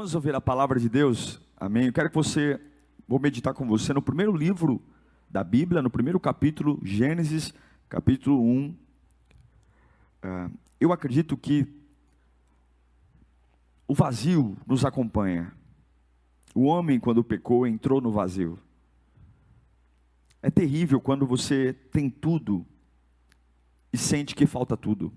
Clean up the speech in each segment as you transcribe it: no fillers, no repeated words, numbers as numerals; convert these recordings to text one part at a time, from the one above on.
Vamos ouvir a palavra de Deus? Amém? Eu quero que vou meditar com você no primeiro livro da Bíblia, no primeiro capítulo, Gênesis, capítulo 1. Eu acredito que o vazio nos acompanha. O homem, quando pecou, entrou no vazio. É terrível quando você tem tudo e sente que falta tudo.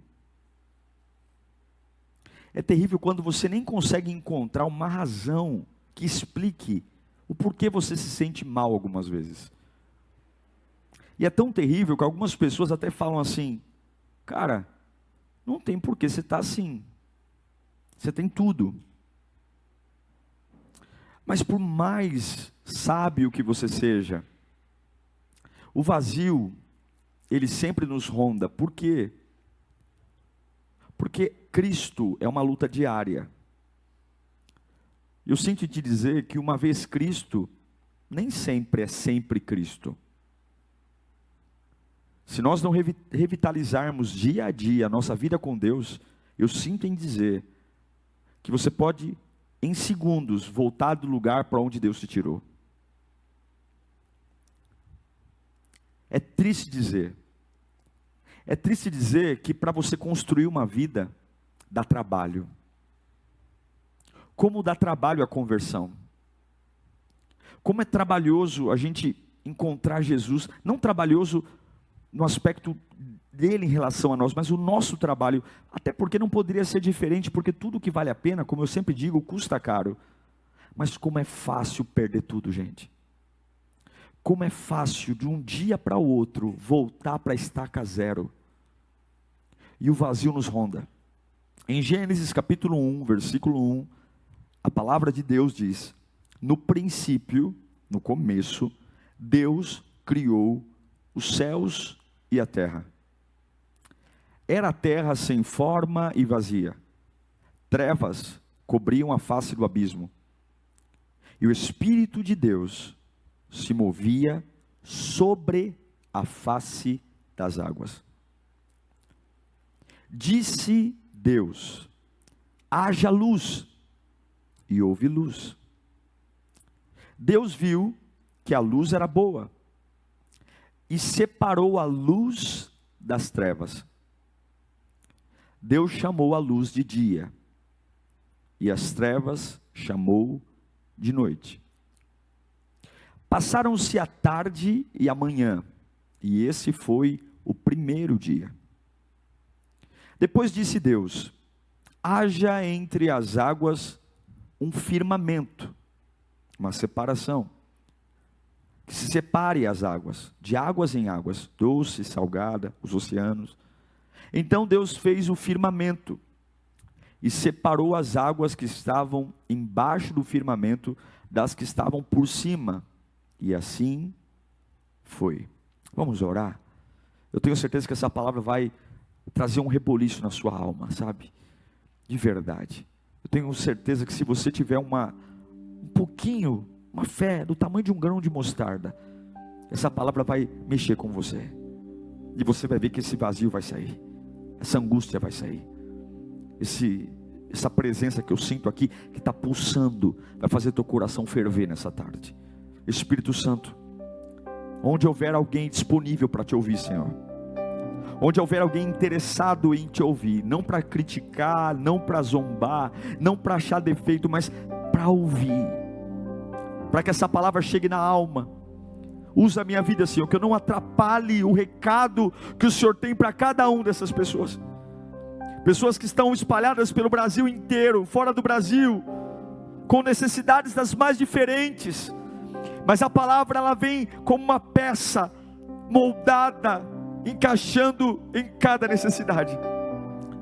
É terrível quando você nem consegue encontrar uma razão que explique o porquê você se sente mal algumas vezes. E é tão terrível que algumas pessoas até falam assim: cara, não tem porquê você estar assim. Você tem tudo. Mas por mais sábio que você seja, o vazio, ele sempre nos ronda. Por quê? Porque Cristo é uma luta diária. Eu sinto te dizer que uma vez Cristo, nem sempre é sempre Cristo. Se nós não revitalizarmos dia a dia a nossa vida com Deus, eu sinto em dizer que você pode, em segundos, voltar do lugar para onde Deus te tirou. É triste dizer que para você construir uma vida, dá trabalho. Como dá trabalho a conversão. Como é trabalhoso a gente encontrar Jesus, não trabalhoso no aspecto dele em relação a nós, mas o nosso trabalho, até porque não poderia ser diferente, porque tudo que vale a pena, como eu sempre digo, custa caro. Mas como é fácil perder tudo, gente. Como é fácil de um dia para o outro voltar para a estaca zero. E o vazio nos ronda. Em Gênesis capítulo 1, versículo 1, a palavra de Deus diz: no princípio, no começo, Deus criou os céus e a terra. Era a terra sem forma e vazia. Trevas cobriam a face do abismo. E o Espírito de Deus se movia sobre a face das águas. Disse Deus: haja luz, e houve luz. Deus viu que a luz era boa, e separou a luz das trevas. Deus chamou a luz de dia, e as trevas chamou de noite. Passaram-se a tarde e a manhã, e esse foi o primeiro dia. Depois disse Deus: haja entre as águas um firmamento, uma separação, que se separe as águas, de águas em águas, doce, salgada, os oceanos. Então Deus fez o firmamento, e separou as águas que estavam embaixo do firmamento, das que estavam por cima, e assim foi. Vamos orar? Eu tenho certeza que essa palavra vai trazer um reboliço na sua alma, sabe? De verdade. Eu tenho certeza que se você tiver uma fé do tamanho de um grão de mostarda, essa palavra vai mexer com você. E você vai ver que esse vazio vai sair. Essa angústia vai sair. Essa presença que eu sinto aqui, que está pulsando, vai fazer teu coração ferver nessa tarde. Espírito Santo, onde houver alguém disponível para te ouvir, Senhor, onde houver alguém interessado em te ouvir, não para criticar, não para zombar, não para achar defeito, mas para ouvir, para que essa palavra chegue na alma. Usa a minha vida, Senhor, que eu não atrapalhe o recado que o Senhor tem para cada um dessas pessoas. Pessoas que estão espalhadas pelo Brasil inteiro, fora do Brasil, com necessidades das mais diferentes, mas a palavra ela vem como uma peça moldada, encaixando em cada necessidade,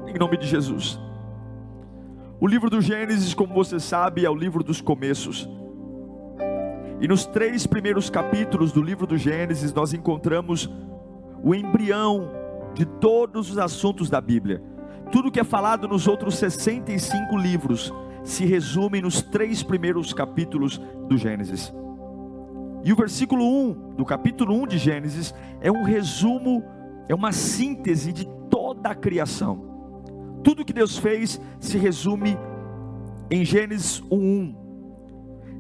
em nome de Jesus. O livro do Gênesis, como você sabe, é o livro dos começos, e nos 3 primeiros capítulos do livro do Gênesis, nós encontramos o embrião de todos os assuntos da Bíblia. Tudo que é falado nos outros 65 livros, se resume nos 3 primeiros capítulos do Gênesis. E o versículo 1, do capítulo 1 de Gênesis, é um resumo, é uma síntese de toda a criação. Tudo que Deus fez se resume em Gênesis 1:1.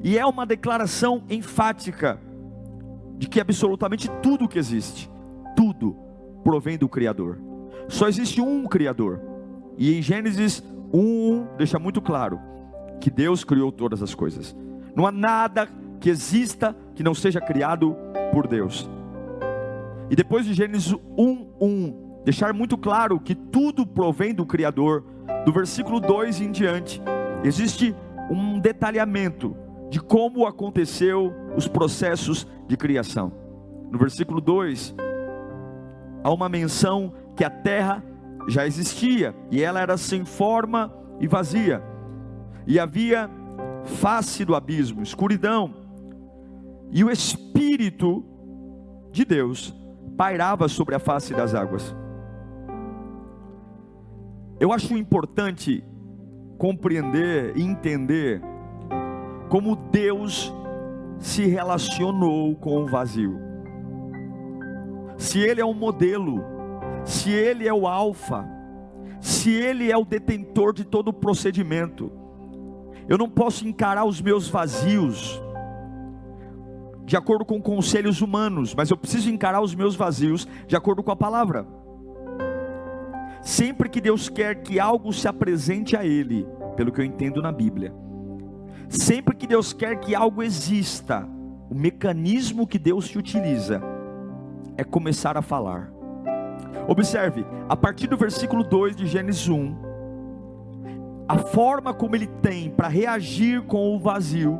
E é uma declaração enfática de que absolutamente tudo que existe, tudo provém do Criador. Só existe um Criador. E em Gênesis 1:1 deixa muito claro que Deus criou todas as coisas. Não há nada que exista que não seja criado por Deus. E depois de Gênesis 1:1 deixar muito claro que tudo provém do Criador, do versículo 2 em diante, existe um detalhamento de como aconteceu os processos de criação. No versículo 2, há uma menção que a terra já existia, e ela era sem forma e vazia, e havia face do abismo, escuridão, e o Espírito de Deus pairava sobre a face das águas. Eu acho importante compreender e entender como Deus se relacionou com o vazio. Se Ele é um modelo, se Ele é o alfa, se Ele é o detentor de todo o procedimento, eu não posso encarar os meus vazios de acordo com conselhos humanos, mas eu preciso encarar os meus vazios de acordo com a palavra. Sempre que Deus quer que algo se apresente a Ele, pelo que eu entendo na Bíblia, sempre que Deus quer que algo exista, o mecanismo que Deus se utiliza é começar a falar. Observe, a partir do versículo 2 de Gênesis 1, a forma como Ele tem para reagir com o vazio,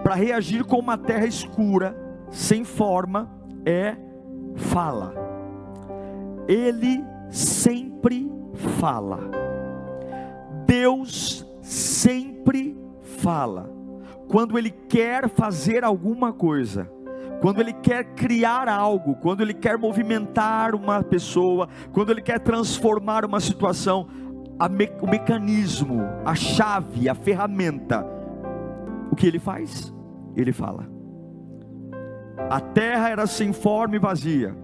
para reagir com uma terra escura, sem forma, é fala. Ele sempre fala. Deus sempre fala. Quando Ele quer fazer alguma coisa, quando Ele quer criar algo, quando Ele quer movimentar uma pessoa, quando Ele quer transformar uma situação, o mecanismo, a chave, a ferramenta, o que Ele faz? Ele fala. A terra era sem forma e vazia.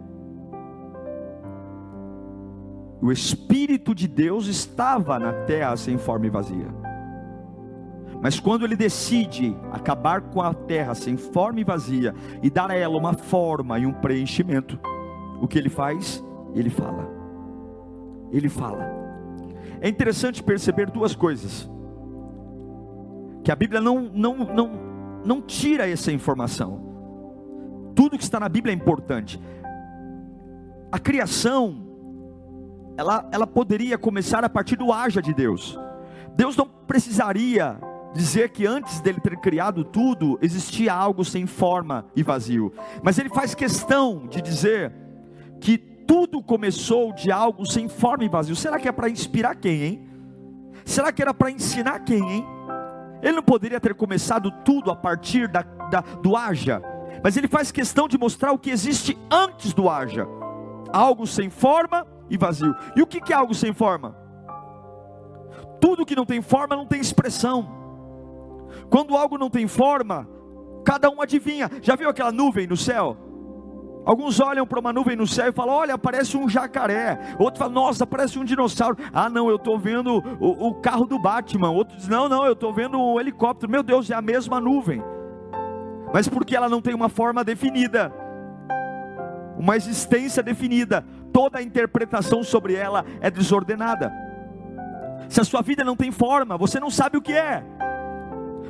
O Espírito de Deus estava na terra sem forma e vazia. Mas quando Ele decide acabar com a terra sem forma e vazia e dar a ela uma forma e um preenchimento, o que Ele faz? Ele fala. Ele fala. É interessante perceber duas coisas, que a Bíblia não tira essa informação. Tudo que está na Bíblia é importante. A criação, ela poderia começar a partir do haja de Deus. Deus não precisaria dizer que antes dele ter criado tudo, existia algo sem forma e vazio. Mas Ele faz questão de dizer que tudo começou de algo sem forma e vazio. Será que é para inspirar quem, hein? Será que era para ensinar quem, hein? Ele não poderia ter começado tudo a partir do haja, mas Ele faz questão de mostrar o que existe antes do haja. Algo sem forma e vazio. E o que é algo sem forma? Tudo que não tem forma não tem expressão. Quando algo não tem forma, cada um adivinha. Já viu aquela nuvem no céu? Alguns olham para uma nuvem no céu e falam: olha, parece um jacaré. Outro fala: nossa, parece um dinossauro. Ah não, eu estou vendo o carro do Batman. Outro diz: não, eu estou vendo um helicóptero. Meu Deus, é a mesma nuvem. Mas porque ela não tem uma forma definida, uma existência definida, toda a interpretação sobre ela é desordenada. Se a sua vida não tem forma, você não sabe o que é.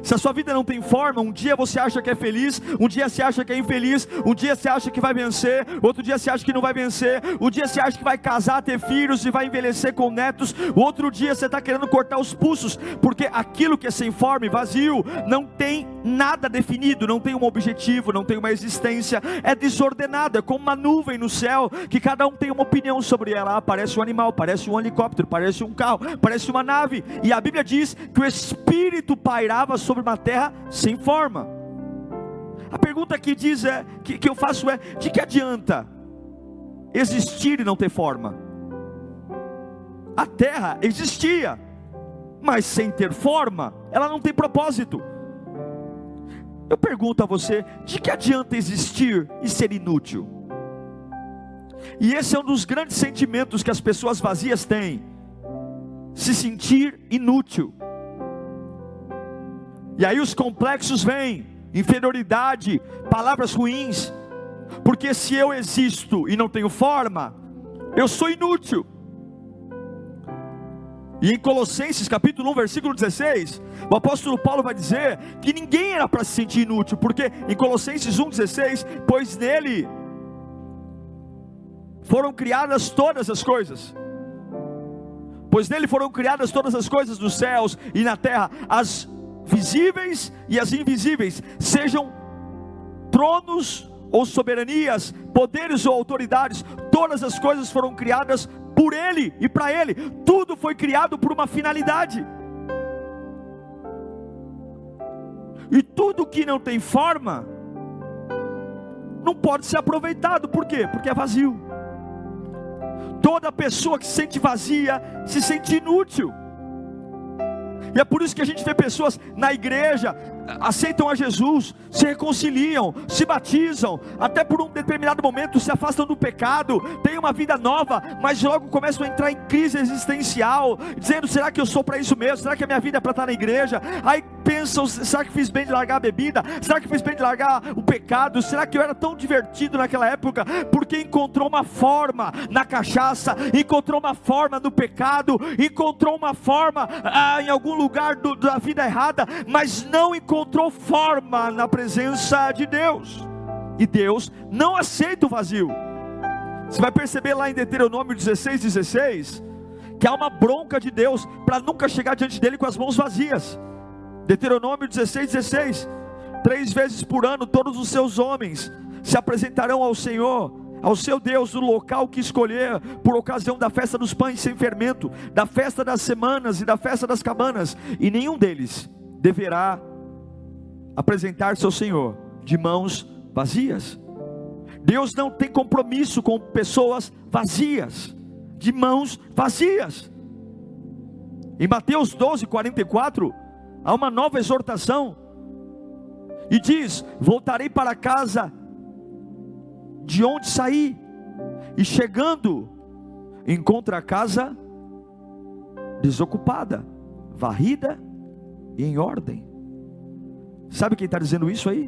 Se a sua vida não tem forma, um dia você acha que é feliz, um dia você acha que é infeliz, um dia você acha que vai vencer, outro dia você acha que não vai vencer, um dia você acha que vai casar, ter filhos e vai envelhecer com netos, o outro dia você está querendo cortar os pulsos, porque aquilo que é sem forma e vazio, não tem nada definido, não tem um objetivo, não tem uma existência, é desordenado, é como uma nuvem no céu, que cada um tem uma opinião sobre ela. Ah, parece um animal, parece um helicóptero, parece um carro, parece uma nave, e a Bíblia diz que o Espírito pairava sobre uma terra sem forma. A pergunta que eu faço é: de que adianta existir e não ter forma? A terra existia, mas sem ter forma, ela não tem propósito. Eu pergunto a você: de que adianta existir e ser inútil? E esse é um dos grandes sentimentos que as pessoas vazias têm: se sentir inútil. E aí os complexos vêm, inferioridade, palavras ruins, porque se eu existo e não tenho forma, eu sou inútil. E em Colossenses capítulo 1 versículo 16, o apóstolo Paulo vai dizer que ninguém era para se sentir inútil, porque em Colossenses 1,16, pois nele foram criadas todas as coisas, dos céus e na terra, as visíveis e as invisíveis, sejam tronos ou soberanias, poderes ou autoridades, todas as coisas foram criadas por Ele e para Ele. Tudo foi criado por uma finalidade. E tudo que não tem forma não pode ser aproveitado. Por quê? Porque é vazio. Toda pessoa que se sente vazia se sente inútil. E é por isso que a gente vê pessoas na igreja, aceitam a Jesus, se reconciliam, se batizam, até por um determinado momento se afastam do pecado, têm uma vida nova, mas logo começam a entrar em crise existencial, dizendo: será que eu sou para isso mesmo? Será que a minha vida é para estar na igreja? Aí pensam: será que fiz bem de largar a bebida? Será que fiz bem de largar o pecado? Será que eu era tão divertido naquela época? Porque encontrou uma forma na cachaça, encontrou uma forma no pecado, encontrou uma forma em algum lugar da vida errada, mas não encontrou forma na presença de Deus. E Deus não aceita o vazio. Você vai perceber lá em Deuteronômio 16:16 que há uma bronca de Deus para nunca chegar diante dele com as mãos vazias. Deuteronômio 16:16: 3 vezes por ano todos os seus homens se apresentarão ao Senhor, ao seu Deus, no local que escolher, por ocasião da festa dos pães sem fermento, da festa das semanas e da festa das cabanas, e nenhum deles deverá apresentar-se ao Senhor de mãos vazias. Deus não tem compromisso com pessoas vazias, de mãos vazias. Em Mateus 12:44, há uma nova exortação, e diz: voltarei para casa de onde saí, e chegando, encontra a casa desocupada, varrida e em ordem. Sabe quem está dizendo isso aí?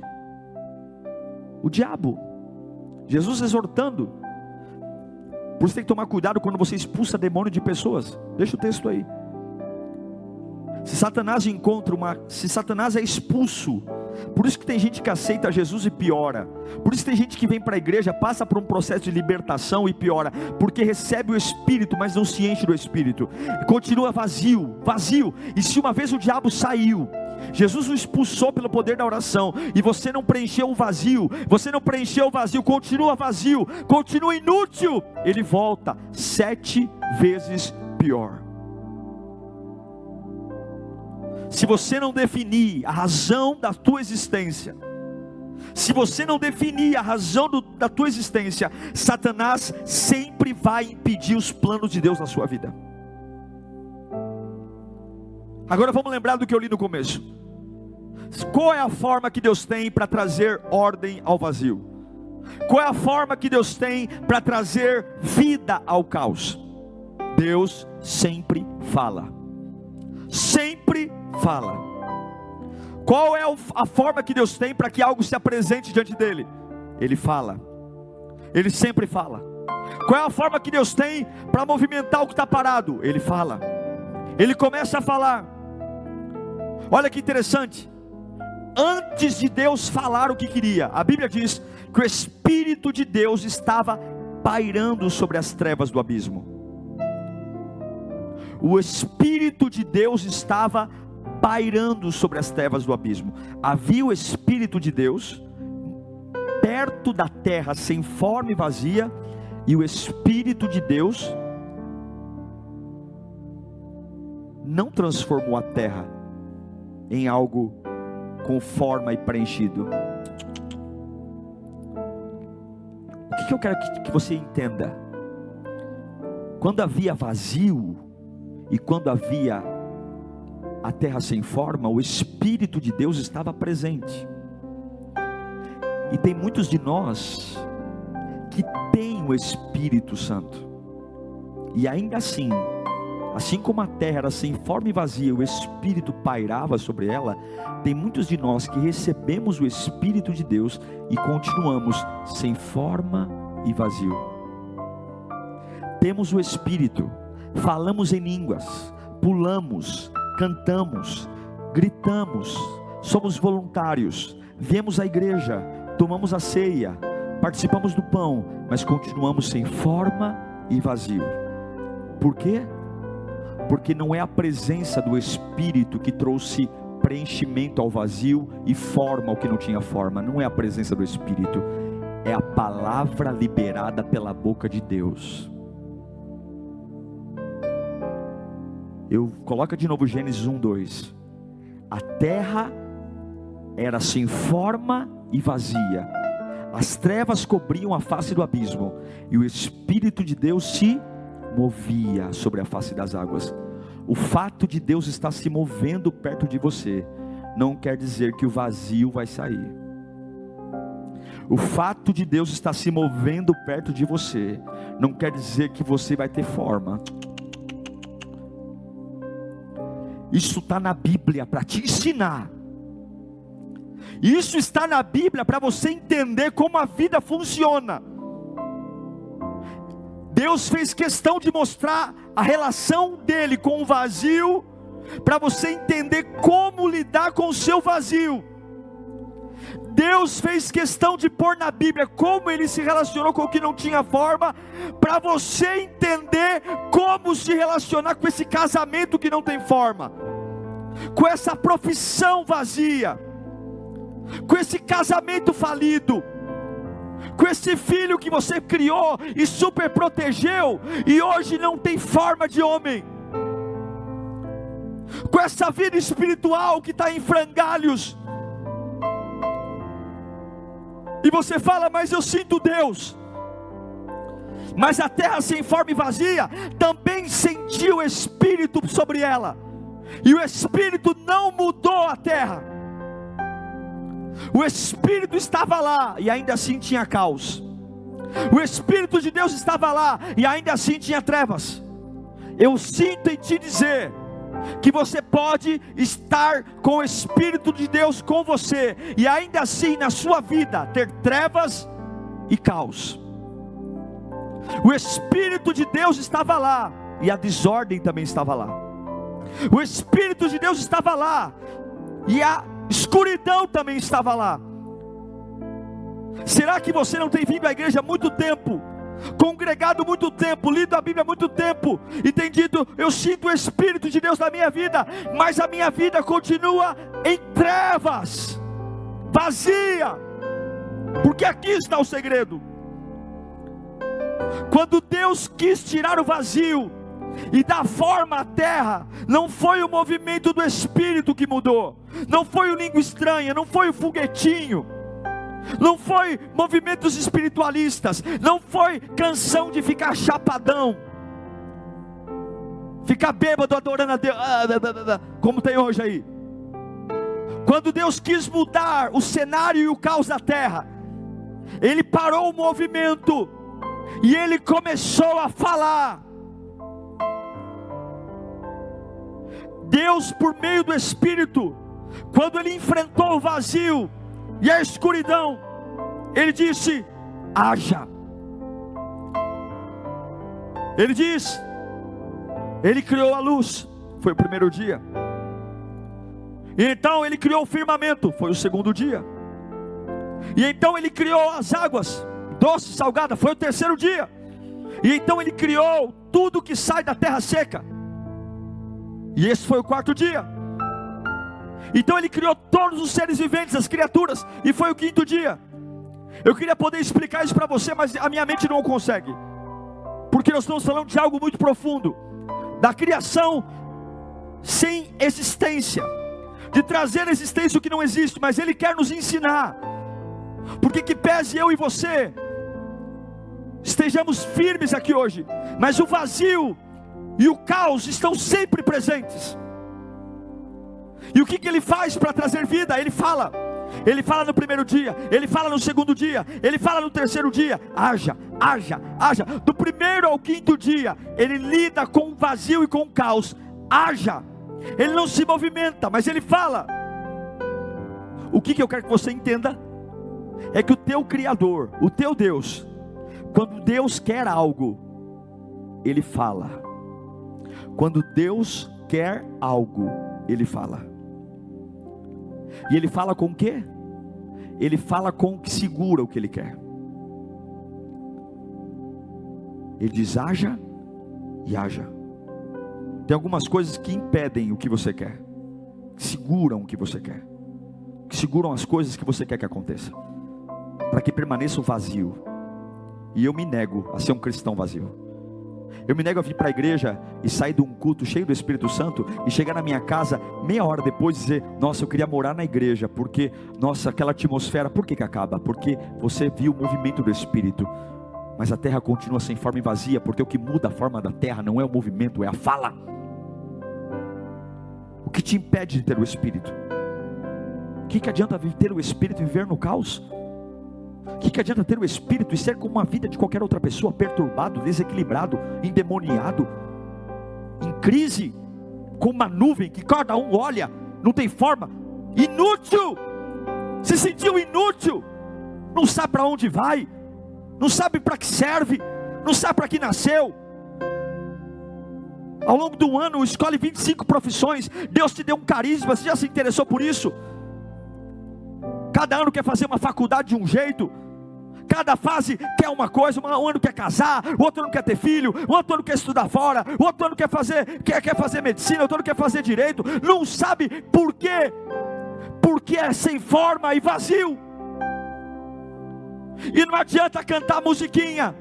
O diabo. Jesus exortando. Por isso tem que tomar cuidado quando você expulsa demônio de pessoas. Deixa o texto aí. Se Satanás é expulso, por isso que tem gente que aceita Jesus e piora. Por isso que tem gente que vem para a igreja, passa por um processo de libertação e piora, porque recebe o Espírito, mas não se enche do Espírito, continua vazio. E se uma vez o diabo saiu, Jesus o expulsou pelo poder da oração, e você não preencheu o vazio, continua vazio, continua inútil, ele volta 7 vezes pior. Se você não definir a razão da tua existência, da tua existência, Satanás sempre vai impedir os planos de Deus na sua vida. Agora vamos lembrar do que eu li no começo. Qual é a forma que Deus tem para trazer ordem ao vazio? Qual é a forma que Deus tem para trazer vida ao caos? Deus sempre fala. Sempre fala. Qual é a forma que Deus tem para que algo se apresente diante dele? Ele fala. Ele sempre fala. Qual é a forma que Deus tem para movimentar o que está parado? Ele fala. Ele começa a falar. Olha que interessante. Antes de Deus falar o que queria, a Bíblia diz que o Espírito de Deus estava pairando sobre as trevas do abismo. O Espírito de Deus estava pairando sobre as trevas do abismo. Havia o Espírito de Deus perto da terra, sem forma e vazia, e o Espírito de Deus não transformou a terra em algo com forma e preenchido. O que eu quero que você entenda? Quando havia vazio e quando havia a terra sem forma, o Espírito de Deus estava presente. E tem muitos de nós que têm o Espírito Santo, e ainda assim assim como a terra era sem forma e vazia, o Espírito pairava sobre ela, tem muitos de nós que recebemos o Espírito de Deus e continuamos sem forma e vazio. Temos o Espírito, falamos em línguas, pulamos, cantamos, gritamos, somos voluntários, viemos à igreja, tomamos a ceia, participamos do pão, mas continuamos sem forma e vazio. Por quê? Porque não é a presença do Espírito que trouxe preenchimento ao vazio e forma ao que não tinha forma. Não é a presença do Espírito, é a palavra liberada pela boca de Deus. Coloca de novo Gênesis 1:2. A terra era sem forma e vazia, as trevas cobriam a face do abismo, e o Espírito de Deus se movia sobre a face das águas. O fato de Deus estar se movendo perto de você não quer dizer que o vazio vai sair. O fato de Deus estar se movendo perto de você não quer dizer que você vai ter forma. Isso está na Bíblia para te ensinar. Isso está na Bíblia para você entender como a vida funciona. Deus fez questão de mostrar a relação dele com o vazio, para você entender como lidar com o seu vazio. Deus fez questão de pôr na Bíblia como ele se relacionou com o que não tinha forma, para você entender como se relacionar com esse casamento que não tem forma, com essa profissão vazia, com esse casamento falido, com esse filho que você criou e super protegeu e hoje não tem forma de homem, com essa vida espiritual que está em frangalhos, e você fala: mas eu sinto Deus. Mas a terra sem forma e vazia também sentiu o Espírito sobre ela, e o Espírito não mudou a terra. O Espírito estava lá e ainda assim tinha caos. O Espírito de Deus estava lá e ainda assim tinha trevas. Eu sinto em te dizer que você pode estar com o Espírito de Deus com você e ainda assim na sua vida ter trevas e caos. O Espírito de Deus estava lá e a desordem também estava lá. O Espírito de Deus estava lá e a escuridão também estava lá. Será que você não tem vindo à igreja há muito tempo, congregado muito tempo, lido a Bíblia há muito tempo, e tem dito: eu sinto o Espírito de Deus na minha vida, mas a minha vida continua em trevas, vazia? Porque aqui está o segredo. Quando Deus quis tirar o vazio e dar forma à terra, não foi o movimento do Espírito que mudou, não foi o língua estranha, não foi o foguetinho, não foi movimentos espiritualistas, não foi canção de ficar chapadão, ficar bêbado adorando a Deus, como tem hoje aí. Quando Deus quis mudar o cenário e o caos da terra, Ele parou o movimento e Ele começou a falar. Deus, por meio do Espírito, quando Ele enfrentou o vazio e a escuridão, Ele disse: haja. Ele diz, Ele criou a luz, foi o primeiro dia. E então Ele criou o firmamento, foi o segundo dia. E então Ele criou as águas, doce, salgada, foi o terceiro dia. E então Ele criou tudo que sai da terra seca, e esse foi o quarto dia. Então Ele criou todos os seres viventes, as criaturas, e foi o quinto dia. Eu queria poder explicar isso para você, mas a minha mente não consegue, porque nós estamos falando de algo muito profundo, da criação sem existência, de trazer à existência o que não existe. Mas Ele quer nos ensinar, porque que pese eu e você estejamos firmes aqui hoje, mas o vazio e o caos estão sempre presentes. E o que Ele faz para trazer vida? Ele fala. Ele fala no primeiro dia, Ele fala no segundo dia, Ele fala no terceiro dia. Haja, haja, haja. Do primeiro ao quinto dia, Ele lida com o vazio e com o caos. Haja. Ele não se movimenta, mas Ele fala. O que eu quero que você entenda é que o teu Criador, o teu Deus, quando Deus quer algo, Ele fala. Quando Deus quer algo, Ele fala. E Ele fala com o quê? Ele fala com o que segura o que Ele quer. Ele diz: haja e haja. Tem algumas coisas que impedem o que você quer, que seguram o que você quer, que seguram as coisas que você quer que aconteça, para que permaneça o vazio. E eu me nego a ser um cristão vazio. Eu me nego a vir para a igreja e sair de um culto cheio do Espírito Santo e chegar na minha casa meia hora depois e dizer: nossa, eu queria morar na igreja, porque, nossa, aquela atmosfera, por que acaba? Porque você viu o movimento do Espírito, mas a terra continua sem forma e vazia, porque o que muda a forma da terra não é o movimento, é a fala. O que te impede de ter o Espírito? O que adianta ter o Espírito e viver no caos? O que adianta ter o Espírito e ser como uma vida de qualquer outra pessoa, perturbado, desequilibrado, endemoniado, em crise, com uma nuvem que cada um olha, não tem forma, inútil, se sentiu inútil, não sabe para onde vai, não sabe para que serve, não sabe para que nasceu. Ao longo do ano, escolhe 25 profissões, Deus te deu um carisma, você já se interessou por isso? Cada ano quer fazer uma faculdade de um jeito, cada fase quer uma coisa. Um ano quer casar, o outro ano quer ter filho, o outro ano quer estudar fora, o outro ano quer fazer medicina, o outro ano quer fazer direito. Não sabe por quê? Porque é sem forma e vazio. E não adianta cantar musiquinha,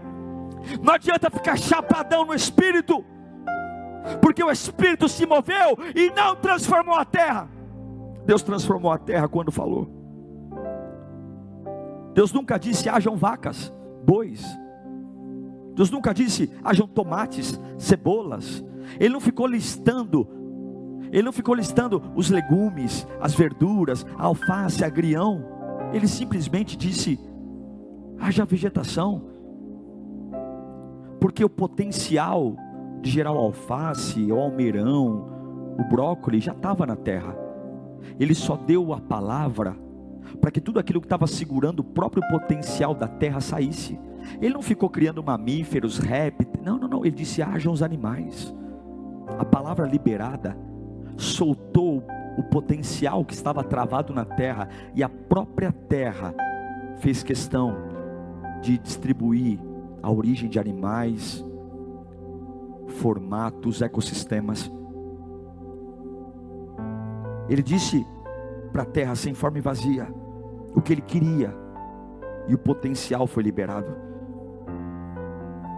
não adianta ficar chapadão no Espírito, porque o Espírito se moveu e não transformou a terra. Deus transformou a terra quando falou. Deus nunca disse: hajam vacas, bois. Deus nunca disse: hajam tomates, cebolas. Ele não ficou listando os legumes, as verduras, a alface, agrião. Ele simplesmente disse: haja vegetação. Porque o potencial de gerar o alface, o almeirão, o brócolis já estava na terra. Ele só deu a palavra para que tudo aquilo que estava segurando o próprio potencial da terra saísse. Ele não ficou criando mamíferos, répteis, não, ele disse: hajam os animais. A palavra liberada soltou o potencial que estava travado na terra, e a própria terra fez questão de distribuir a origem de animais, formatos, ecossistemas. Ele disse para a terra sem forma e vazia o que ele queria, e o potencial foi liberado.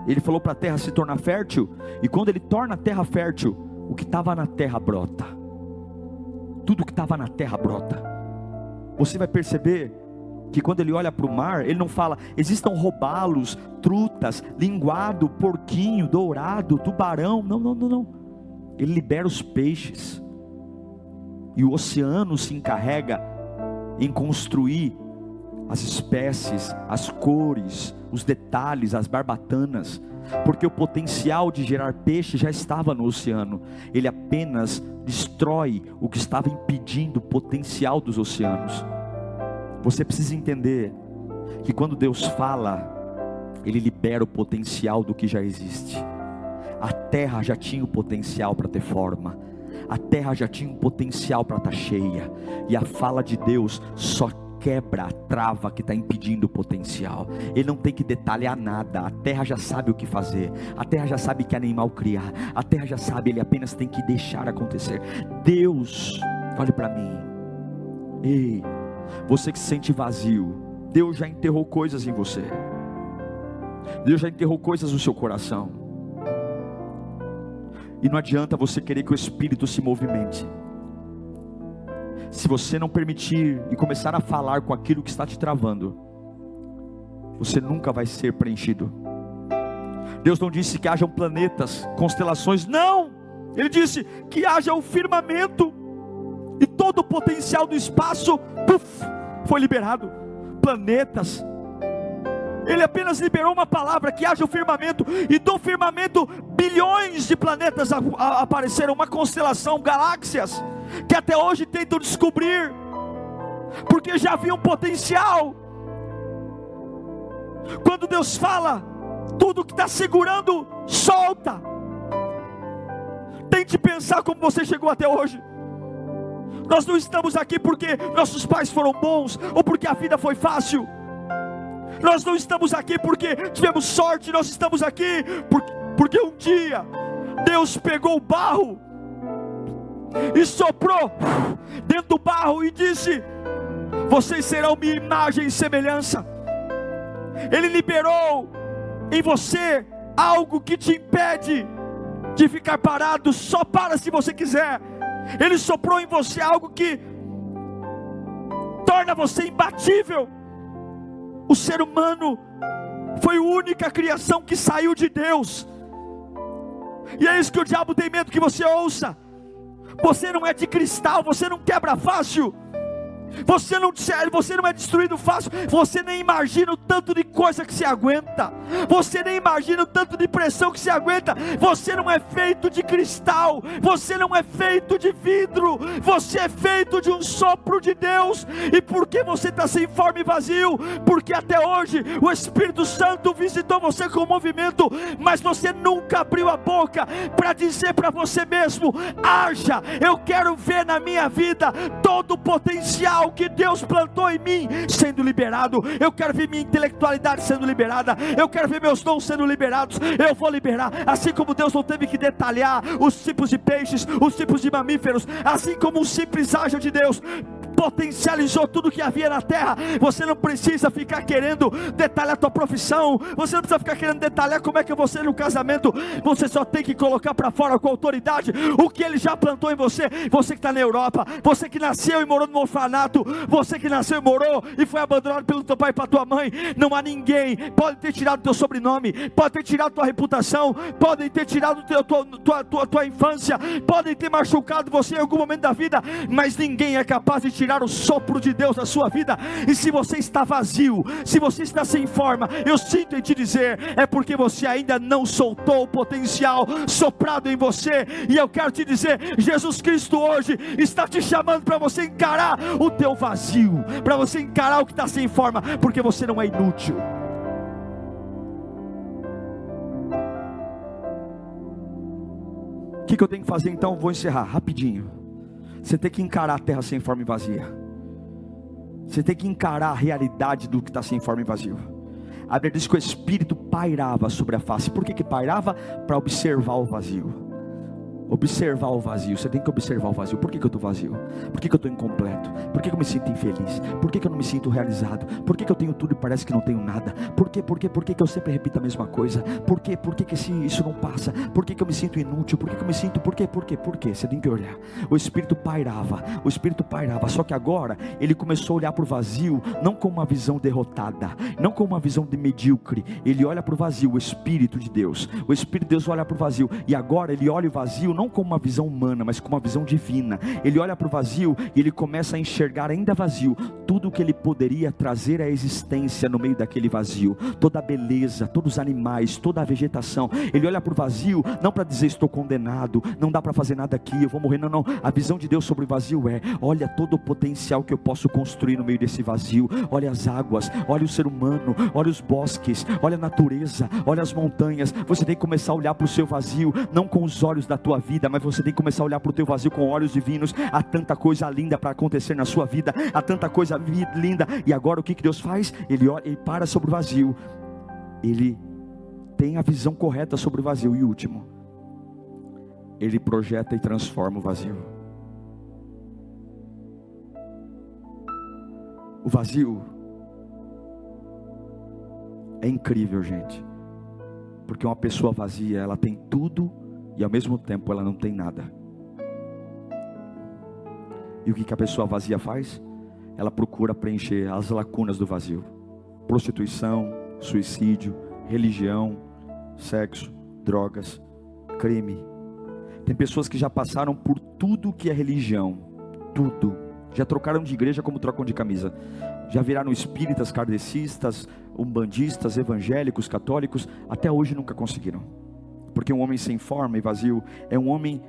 Ele falou para a terra se tornar fértil, e quando ele torna a terra fértil, o que estava na terra brota. Tudo que estava na terra brota. Você vai perceber que quando ele olha para o mar, ele não fala: existam robalos, trutas, linguado, porquinho, dourado, tubarão. Não. Ele libera os peixes, e o oceano se encarrega em construir as espécies, as cores, os detalhes, as barbatanas, porque o potencial de gerar peixe já estava no oceano. Ele apenas destrói o que estava impedindo o potencial dos oceanos. Você precisa entender que quando Deus fala, Ele libera o potencial do que já existe. A terra já tinha o potencial para ter forma, a terra já tinha um potencial para estar cheia, e a fala de Deus só quebra a trava que está impedindo o potencial. Ele não tem que detalhar nada, a terra já sabe o que fazer, a terra já sabe que animal criar, a terra já sabe, ele apenas tem que deixar acontecer. Deus, olhe para mim, ei, você que se sente vazio, Deus já enterrou coisas em você, Deus já enterrou coisas no seu coração. E não adianta você querer que o Espírito se movimente, se você não permitir e começar a falar com aquilo que está te travando, você nunca vai ser preenchido. Deus não disse que hajam planetas, constelações, não, Ele disse que haja o firmamento, e todo o potencial do espaço, foi liberado, planetas. Ele apenas liberou uma palavra, que haja o firmamento, e do firmamento bilhões de planetas apareceram, uma constelação, galáxias, que até hoje tentam descobrir, porque já havia um potencial. Quando Deus fala, tudo que está segurando, solta. Tente pensar como você chegou até hoje. Nós não estamos aqui porque nossos pais foram bons, ou porque a vida foi fácil. Nós não estamos aqui porque tivemos sorte. Nós estamos aqui porque um dia Deus pegou o barro e soprou dentro do barro e disse: vocês serão minha imagem e semelhança. Ele liberou em você algo que te impede de ficar parado. Só para se você quiser. Ele soprou em você algo que torna você imbatível. O ser humano foi a única criação que saiu de Deus, e é isso que o diabo tem medo que você ouça. Você não é de cristal, você não quebra fácil, você não é destruído fácil. Você nem imagina o tanto de coisa que se aguenta. Você nem imagina o tanto de pressão que se aguenta. Você não é feito de cristal. Você não é feito de vidro. Você é feito de um sopro de Deus. E por que você está sem forma e vazio? Porque até hoje o Espírito Santo visitou você com movimento, mas você nunca abriu a boca para dizer para você mesmo: haja, eu quero ver na minha vida todo o potencial que Deus plantou em mim sendo liberado. Eu quero ver minha intelectualidade sendo liberada. Eu quero ver meus dons sendo liberados. Eu vou liberar. Assim como Deus não teve que detalhar os tipos de peixes, os tipos de mamíferos, assim como um simples anjo de Deus potencializou tudo que havia na terra. Você não precisa ficar querendo detalhar a tua profissão. Você não precisa ficar querendo detalhar como é que você no casamento. Você só tem que colocar para fora com autoridade o que Ele já plantou em você. Você que está na Europa, você que nasceu e morou no orfanato, você que nasceu e morou e foi abandonado pelo teu pai e pela tua mãe, não há ninguém pode ter tirado teu sobrenome, pode ter tirado tua reputação, podem ter tirado tua infância, podem ter machucado você em algum momento da vida, mas ninguém é capaz de tirar o sopro de Deus da sua vida. E se você está vazio, se você está sem forma, eu sinto em te dizer, é porque você ainda não soltou o potencial soprado em você. E eu quero te dizer, Jesus Cristo hoje está te chamando para você encarar o teu vazio, para você encarar o que está sem forma, porque você não é inútil. O que eu tenho que fazer então? Vou encerrar rapidinho. Você tem que encarar a terra sem forma e vazia. Você tem que encarar a realidade do que está sem forma e vazio. A Bíblia diz que o Espírito pairava sobre a face. Por que pairava? Para observar o vazio. Observar o vazio. Você tem que observar o vazio. Por que eu estou vazio? Por que eu estou incompleto? Por que eu me sinto infeliz? Por que eu não me sinto realizado? Por que eu tenho tudo e parece que não tenho nada? Por que eu sempre repito a mesma coisa? Por que isso não passa? Por que eu me sinto inútil? Por que eu me sinto... Por quê? Você tem que olhar. O Espírito pairava. Só que agora ele começou a olhar para o vazio, não com uma visão derrotada, não com uma visão de medíocre. Ele olha para o vazio, o Espírito de Deus. O Espírito de Deus olha para o vazio. E agora ele olha o vazio não com uma visão humana, mas com uma visão divina. Ele olha para o vazio e ele começa a enxergar ainda vazio tudo o que ele poderia trazer à existência no meio daquele vazio. Toda a beleza, todos os animais, toda a vegetação. Ele olha para o vazio não para dizer estou condenado, não dá para fazer nada aqui, eu vou morrer. Não. A visão de Deus sobre o vazio é: olha todo o potencial que eu posso construir no meio desse vazio. Olha as águas, olha o ser humano, olha os bosques, olha a natureza, olha as montanhas. Você tem que começar a olhar para o seu vazio não com os olhos da tua vida, mas você tem que começar a olhar para o teu vazio com olhos divinos. Há tanta coisa linda para acontecer na sua vida, há tanta coisa linda. E agora o que Deus faz? Ele olha, ele para sobre o vazio, ele tem a visão correta sobre o vazio. E último, ele projeta e transforma o vazio. O vazio é incrível, gente, porque uma pessoa vazia, ela tem tudo e ao mesmo tempo ela não tem nada. E o que a pessoa vazia faz? Ela procura preencher as lacunas do vazio. Prostituição, suicídio, religião, sexo, drogas, crime. Tem pessoas que já passaram por tudo que é religião, tudo. Já trocaram de igreja como trocam de camisa. já viraram espíritas, kardecistas, umbandistas, evangélicos, católicos, até hoje nunca conseguiram. Porque um homem sem forma e vazio é um homem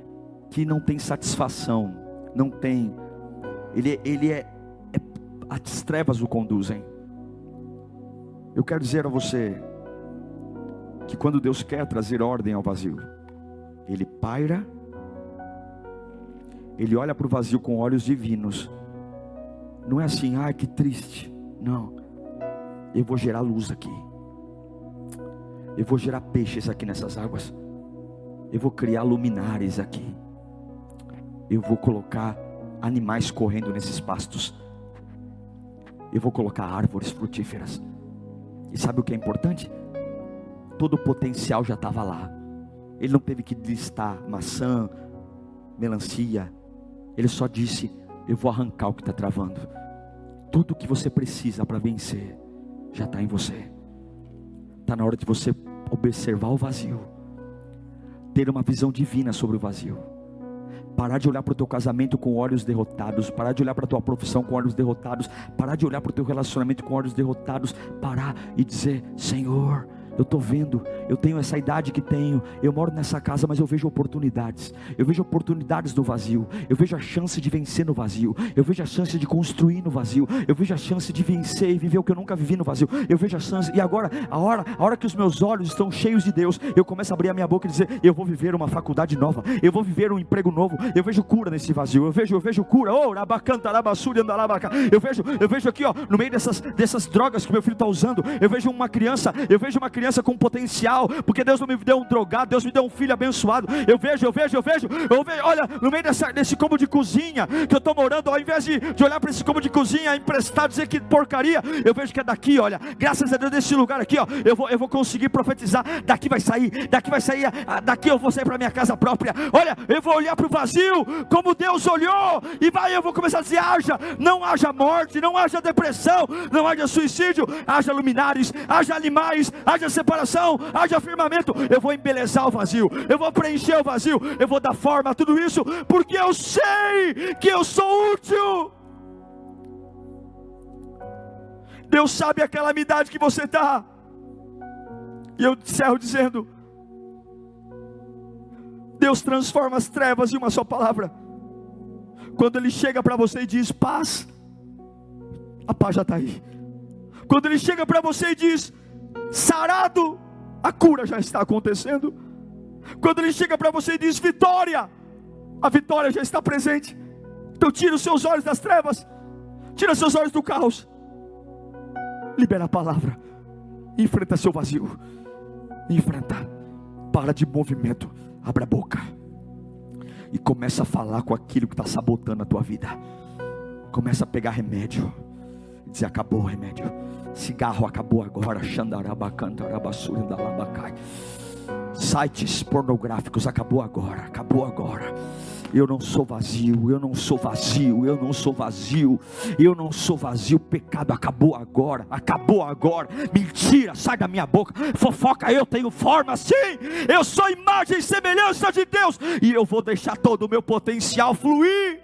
que não tem satisfação, não tem, as trevas o conduzem. Eu quero dizer a você que quando Deus quer trazer ordem ao vazio, Ele paira, Ele olha para o vazio com olhos divinos. Não é assim, ai que triste. Não, eu vou gerar luz aqui, eu vou gerar peixes aqui nessas águas, eu vou criar luminares aqui, eu vou colocar animais correndo nesses pastos, eu vou colocar árvores frutíferas. E sabe o que é importante? Todo o potencial já estava lá. Ele não teve que listar maçã, melancia. Ele só disse, eu vou arrancar o que está travando. Tudo o que você precisa para vencer já está em você. Está na hora de você observar o vazio, ter uma visão divina sobre o vazio, parar de olhar para o teu casamento com olhos derrotados, parar de olhar para a tua profissão com olhos derrotados, parar de olhar para o teu relacionamento com olhos derrotados, parar e dizer, Senhor, eu estou vendo, eu tenho essa idade que tenho, eu moro nessa casa, mas eu vejo oportunidades no vazio, eu vejo a chance de vencer no vazio, eu vejo a chance de construir no vazio, eu vejo a chance de vencer e viver o que eu nunca vivi no vazio, eu vejo a chance, e agora, a hora que os meus olhos estão cheios de Deus, eu começo a abrir a minha boca e dizer, eu vou viver uma faculdade nova, eu vou viver um emprego novo, eu vejo cura nesse vazio, eu vejo cura, eu vejo aqui, ó, no meio dessas drogas que meu filho está usando, eu vejo uma criança com potencial, porque Deus não me deu um drogado, Deus me deu um filho abençoado. Eu vejo, olha, no meio desse cômodo de cozinha que eu estou morando, ao invés de olhar para esse cômodo de cozinha emprestado, dizer que porcaria, eu vejo que é daqui, olha, graças a Deus desse lugar aqui, ó, eu vou conseguir profetizar, daqui vai sair, daqui eu vou sair para minha casa própria, olha, eu vou olhar para o vazio, como Deus olhou, e eu vou começar a dizer, não haja morte, não haja depressão, não haja suicídio, haja luminares, haja animais, haja separação, haja firmamento. Eu vou embelezar o vazio, eu vou preencher o vazio, eu vou dar forma a tudo isso, porque eu sei que eu sou útil. Deus sabe a calamidade que você está, e eu encerro dizendo, Deus transforma as trevas em uma só palavra. Quando Ele chega para você e diz paz, a paz já está aí. Quando Ele chega para você e diz sarado, a cura já está acontecendo. Quando Ele chega para você e diz vitória, a vitória já está presente. Então tira os seus olhos das trevas, tira seus olhos do caos, libera a palavra, enfrenta seu vazio, enfrenta, para de movimento, abra a boca e começa a falar com aquilo que está sabotando a tua vida. Começa a pegar remédio, dizer acabou o remédio, cigarro acabou agora, sites pornográficos acabou agora. Eu não sou vazio, eu não sou vazio, eu não sou vazio, eu não sou vazio. Pecado acabou agora, mentira, sai da minha boca, fofoca, eu tenho forma sim, eu sou imagem e semelhança de Deus, e eu vou deixar todo o meu potencial fluir.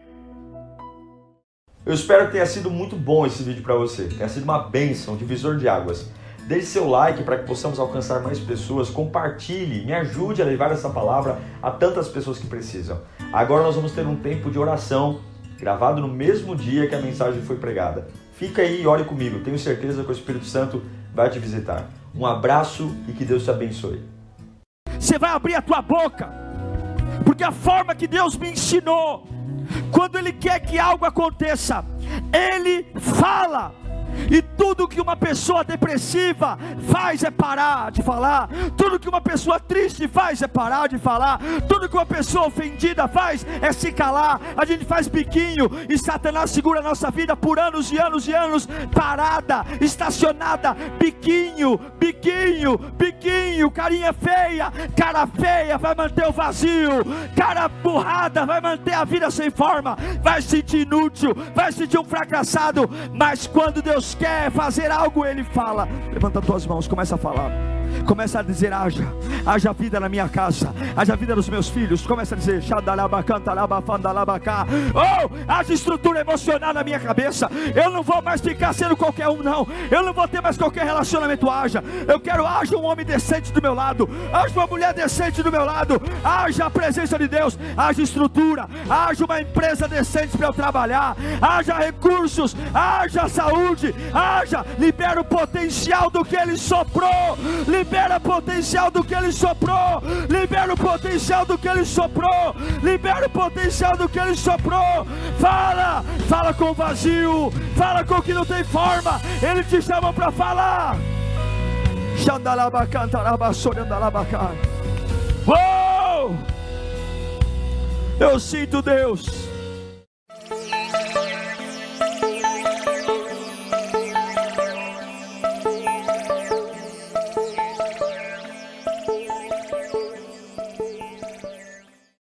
Eu espero que tenha sido muito bom esse vídeo para você, tenha sido uma bênção, um divisor de águas. Deixe seu like para que possamos alcançar mais pessoas, compartilhe, me ajude a levar essa palavra a tantas pessoas que precisam. Agora nós vamos ter um tempo de oração, gravado no mesmo dia que a mensagem foi pregada. Fica aí e ore comigo, tenho certeza que o Espírito Santo vai te visitar. Um abraço e que Deus te abençoe. Você vai abrir a tua boca, porque a forma que Deus me ensinou, quando Ele quer que algo aconteça, Ele fala. E tudo que uma pessoa depressiva faz é parar de falar. Tudo que uma pessoa triste faz é parar de falar. Tudo que uma pessoa ofendida faz é se calar. A gente faz biquinho e Satanás segura a nossa vida por anos e anos e anos, parada, estacionada, biquinho, carinha feia. Cara feia vai manter o vazio, cara burrada vai manter a vida sem forma, vai se sentir inútil, vai se sentir um fracassado. Mas quando Deus Deus quer fazer algo, Ele fala. Levanta as tuas mãos, começa a falar. Começa a dizer: haja vida na minha casa, haja vida nos meus filhos. Começa a dizer: haja estrutura emocional na minha cabeça. Eu não vou mais ficar sendo qualquer um, não. Eu não vou ter mais qualquer relacionamento. Eu quero haja um homem decente do meu lado, haja uma mulher decente do meu lado, haja a presença de Deus, haja estrutura, haja uma empresa decente para eu trabalhar, haja recursos, haja saúde, libera o potencial do que Ele soprou. Libera o potencial do que Ele soprou. Libera o potencial do que Ele soprou. Libera o potencial do que Ele soprou. Fala com o vazio. Fala com o que não tem forma. Ele te chamou para falar. Oh! Eu sinto Deus.